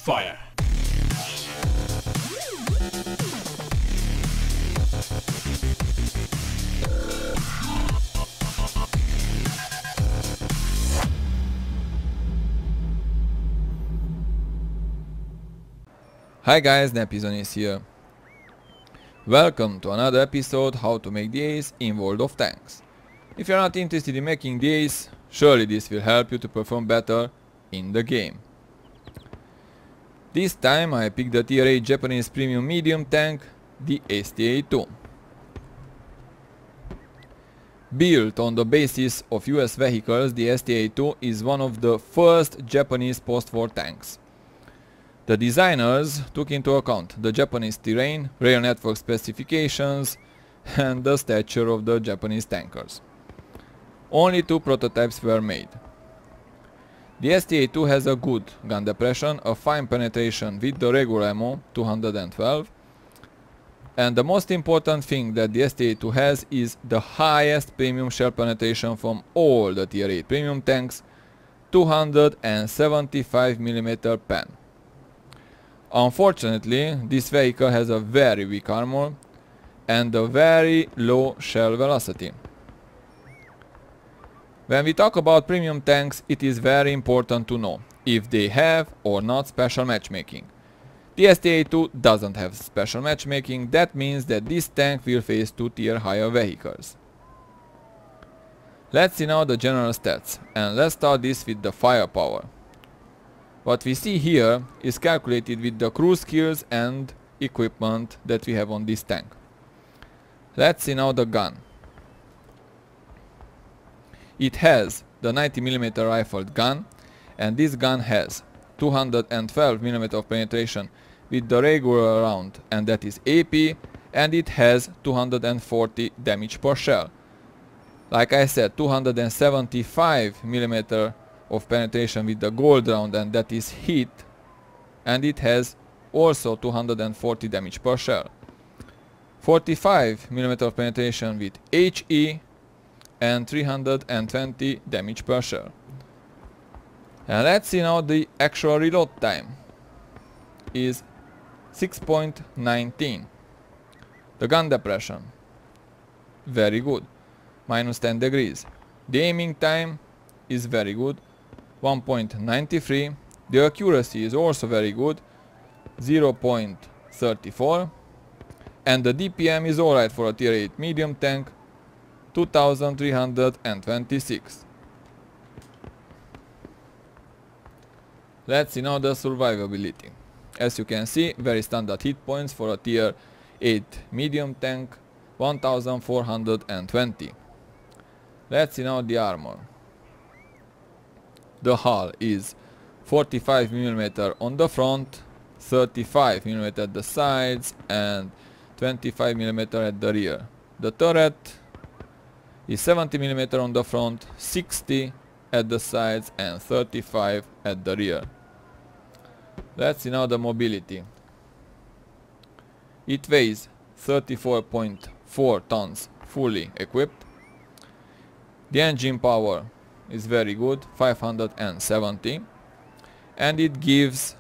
Fire! Hi guys, Nepizon is here. Welcome to another episode how to make the ace in World of Tanks. If you're not interested in making the ace, surely this will help you to perform better in the game. This time I picked the tier 8 Japanese premium medium tank, the STA-2. Built on the basis of US vehicles, the STA-2 is one of the first Japanese post-war tanks. The designers took into account the Japanese terrain, rail network specifications, and the stature of the Japanese tankers. Only 2 prototypes were made. The STA-2 has a good gun depression, a fine penetration with the regular ammo 212, and the most important thing that the STA-2 has is the highest premium shell penetration from all the tier 8 premium tanks, 275mm pen. Unfortunately, this vehicle has a very weak armor and a very low shell velocity. When we talk about premium tanks, it is very important to know if they have or not special matchmaking. The STA-2 doesn't have special matchmaking. That means that this tank will face 2 tier higher vehicles. Let's see now the general stats, and let's start this with the firepower. What we see here is calculated with the crew skills and equipment that we have on this tank. Let's see now the gun. It has the 90mm rifled gun, and this gun has 212mm of penetration with the regular round, and that is AP, and it has 240 damage per shell. Like I said, 275mm of penetration with the gold round, and that is hit, and it has also 240 damage per shell. 45mm of penetration with HE and 320 damage per shell. And let's see now the actual reload time is 6.19. The gun depression, very good, minus 10 degrees. The aiming time is very good, 1.93. The accuracy is also very good, 0.34. And the DPM is alright for a tier 8 medium tank, 2326. Let's see now the survivability. As you can see, very standard hit points for a tier 8 medium tank, 1420. Let's see now the armor. The hull is 45mm on the front, 35mm at the sides, and 25mm at the rear. The turret is 70mm on the front, 60 at the sides, and 35 at the rear. Let's see now the mobility. It weighs 34.4 tons fully equipped. The engine power is very good, 570, and it gives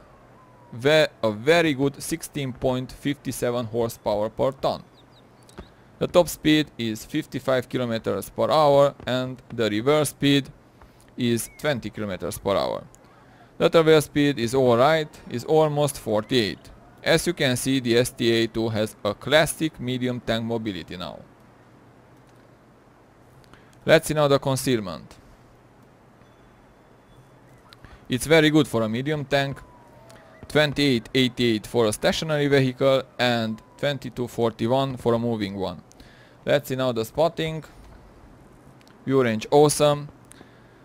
a very good 16.57 horsepower per ton. The top speed is 55 km per hour, and the reverse speed is 20 km per hour. The traverse speed is alright, is almost 48. As you can see, the STA-2 has a classic medium tank mobility now. Let's see now the concealment. It's very good for a medium tank, 2888 for a stationary vehicle, and 2241 for a moving one. Let's see now the spotting. View range awesome,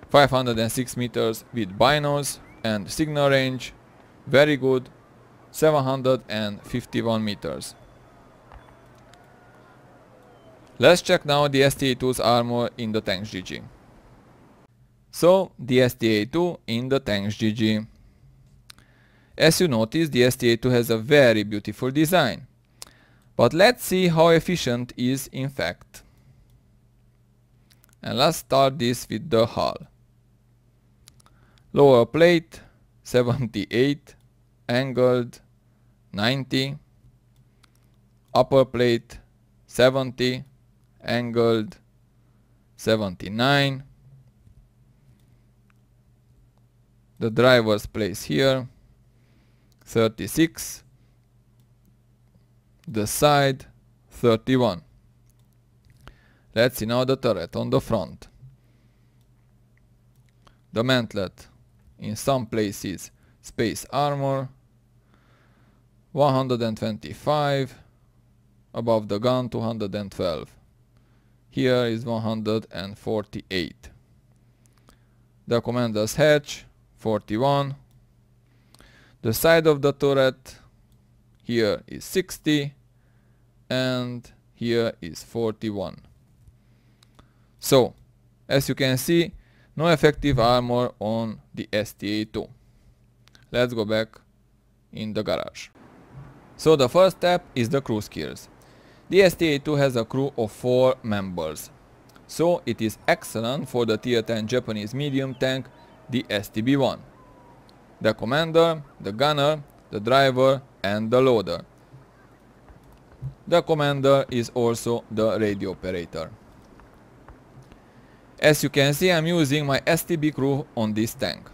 506 meters with binos, and signal range very good, 751 meters. Let's check now the STA-2's armor in the Tanks GG. So, the STA-2 in the Tanks GG. As you notice, the STA-2 has a very beautiful design. But let's see how efficient it is in fact. And let's start this with the hull. Lower plate 78 angled 90, upper plate 70, angled 79, the driver's place here 36, the side 31. Let's see now the turret on the front. The mantlet in some places space armor 125, above the gun 212. Here is 148. The commander's hatch 41. The side of the turret here is 60 and here is 41. So, as you can see, no effective armor on the STA-2. Let's go back in the garage. So the first step is the crew skills. The STA-2 has a crew of 4 members. So it is excellent for the tier 10 Japanese medium tank, the STB-1. The commander, the gunner, the driver and the loader. The commander is also the radio operator. As you can see, I'm using my STB crew on this tank.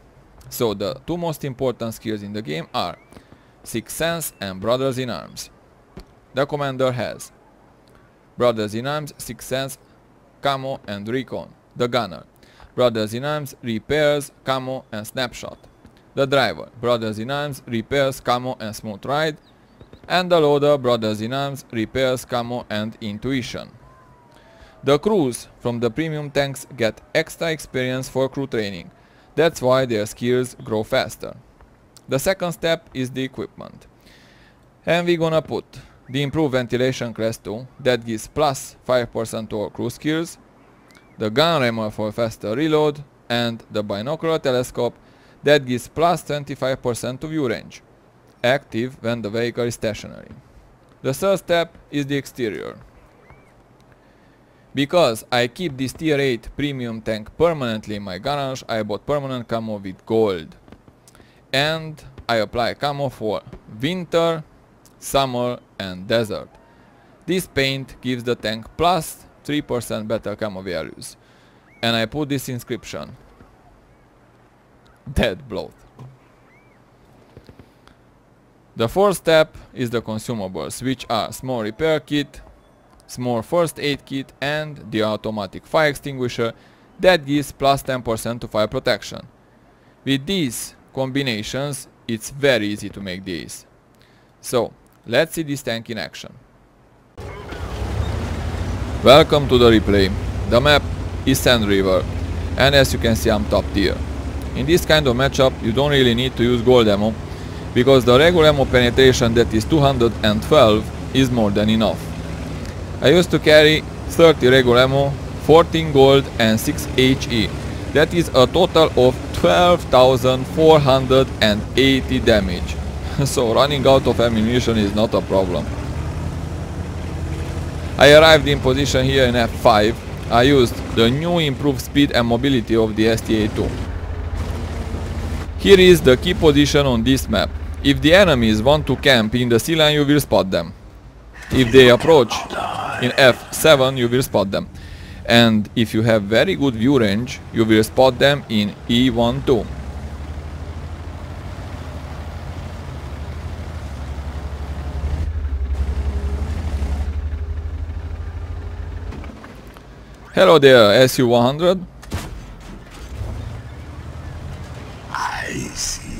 So the 2 most important skills in the game are Sixth Sense and Brothers in Arms. The commander has Brothers in Arms, Sixth Sense, Camo and Recon. The gunner, Brothers in Arms, Repairs, Camo and Snapshot. The driver, Brothers in Arms, Repairs, Camo and Smooth Ride. And the loader, Brothers in Arms, Repairs, Camo and Intuition. The crews from the premium tanks get extra experience for crew training. That's why their skills grow faster. The second step is the equipment. And we're gonna put the improved ventilation class 2 that gives plus 5% to our crew skills, the gun rammer for faster reload, and the binocular telescope that gives plus 25% to view range, active when the vehicle is stationary. The third step is the exterior. Because I keep this tier 8 premium tank permanently in my garage, I bought permanent camo with gold. And I apply camo for winter, summer and desert. This paint gives the tank plus 3% better camo values. And I put this inscription: Dead Bloat. The fourth step is the consumables, which are small repair kit, small first aid kit and the automatic fire extinguisher that gives plus 10% to fire protection. With these combinations, it's very easy to make these. So, let's see this tank in action. Welcome to the replay. The map is Sand River, and as you can see, I'm top tier. In this kind of matchup, you don't really need to use gold ammo, because the regular ammo penetration that is 212 is more than enough. I used to carry 30 regular ammo, 14 gold and 6 HE. That is a total of 12,480 damage. So running out of ammunition is not a problem. I arrived in position here in F5. I used the new improved speed and mobility of the STA-2. Here is the key position on this map. If the enemies want to camp in the sea line, you will spot them. If they approach in F7, you will spot them. And if you have very good view range, you will spot them in E12. Hello there, SU-100. I see.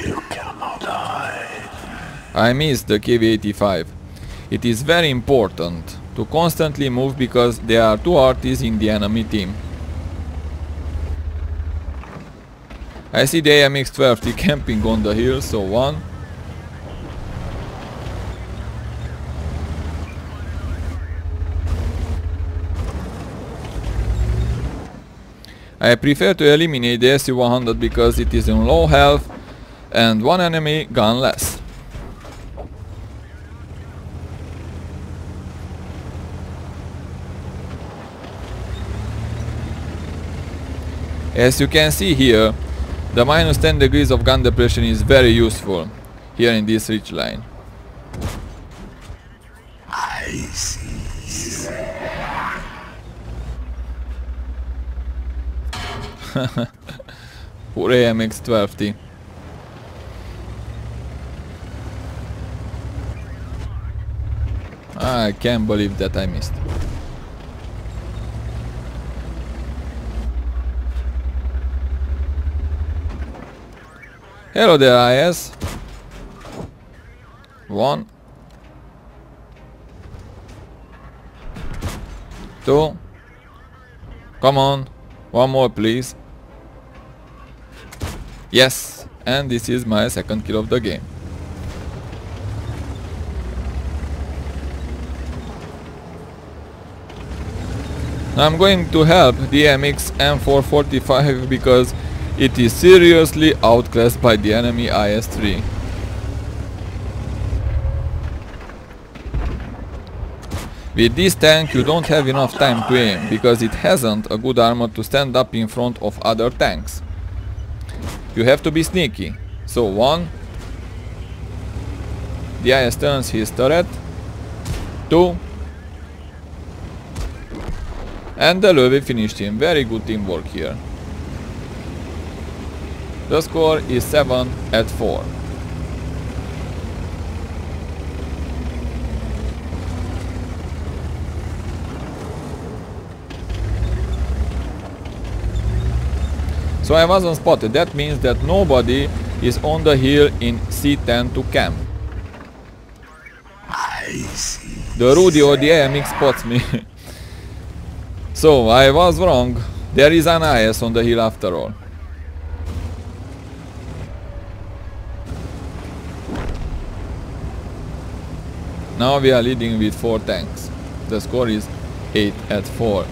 You cannot hide. I missed the KV-85. It is very important to constantly move because there are 2 arties in the enemy team. I see the AMX-12T camping on the hill, so 1. I prefer to eliminate the SU-100 because it is in low health and 1 enemy gun less. As you can see here, the minus 10 degrees of gun depression is very useful here in this ridge line. I see. Poor AMX-12T. I can't believe that I missed. Hello there, IS. One. Two. Come on. One more, please. Yes. And this is my second kill of the game. I'm going to help the MX M445 because it is seriously outclassed by the enemy IS-3. With this tank you don't have enough time to aim because it hasn't a good armor to stand up in front of other tanks. You have to be sneaky. So one, the IS turns his turret. Two, and the Löwe finished him. Very good teamwork here. The score is 7-4. So I wasn't spotted. That means that nobody is on the hill in C10 to camp. I see. The Rudy or the AMX spots me. So I was wrong. There is an IS on the hill after all. Now we are leading with 4 tanks. The score is 8-4.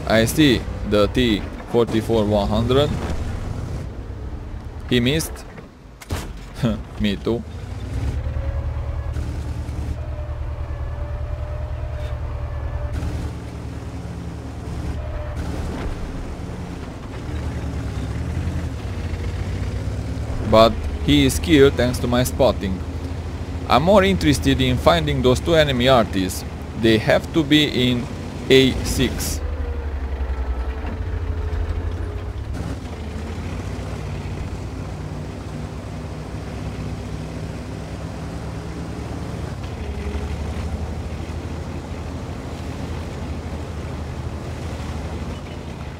I see the T-44-100. He missed. Me too. But he is killed thanks to my spotting. I'm more interested in finding those 2 enemy artists. They have to be in A6.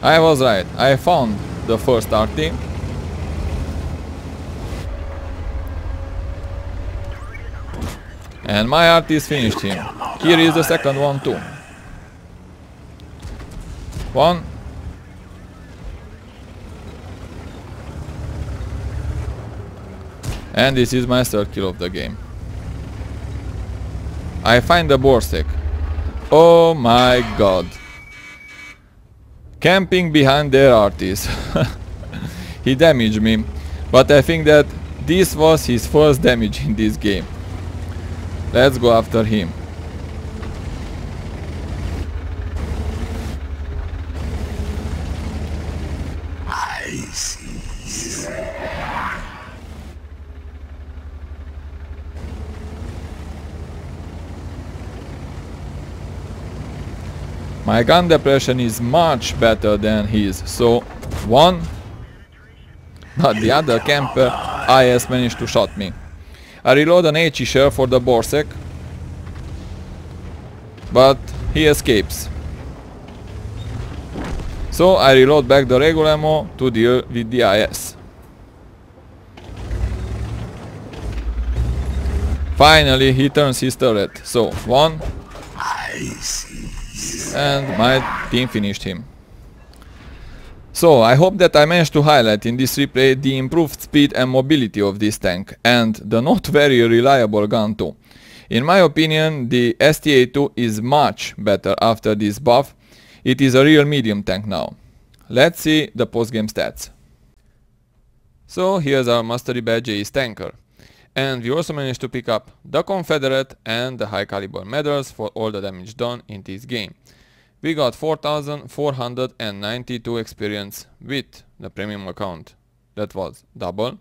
I was right. I found the first RT. And my artist finished him. Here is the second one too. One. And this is my third kill of the game. I find the Borsec. Oh my god. Camping behind their artist. He damaged me. But I think that this was his first damage in this game. Let's go after him. I see. My gun depression is much better than his, so one, but the other camper IS managed to shot me. I reload an HE shell for the Borsec, but he escapes. So I reload back the regular ammo to deal with the IS. Finally he turns his turret, so one, I see. and my team finished him. So I hope that I managed to highlight in this replay the improved speed and mobility of this tank, and the not very reliable gun too. In my opinion, the STA-2 is much better after this buff. It is a real medium tank now. Let's see the post-game stats. So here's our Mastery Badge Ace tanker. And we also managed to pick up the Confederate and the high caliber medals for all the damage done in this game. We got 4,492 experience with the premium account. That was double.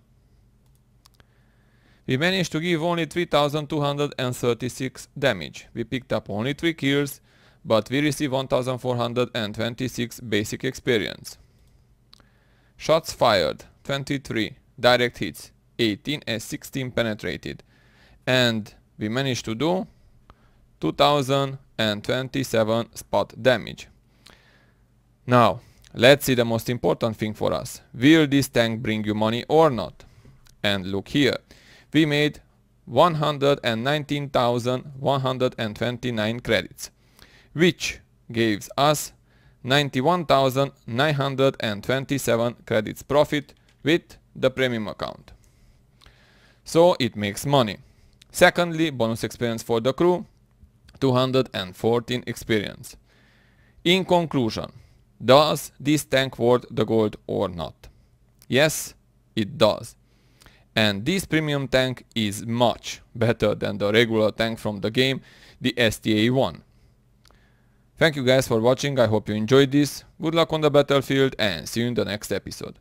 We managed to give only 3,236 damage. We picked up only 3 kills, but we received 1,426 basic experience. Shots fired, 23. Direct hits, 18 and 16 penetrated. And we managed to do 2,027 spot damage. Now, let's see the most important thing for us. Will this tank bring you money or not? And look here. We made 119,129 credits, which gives us 91,927 credits profit with the premium account. So it makes money. Secondly, bonus experience for the crew, 214 experience. In conclusion, does this tank worth the gold or not? Yes, it does. And this premium tank is much better than the regular tank from the game, the STA-1. Thank you guys for watching, I hope you enjoyed this. Good luck on the battlefield and see you in the next episode.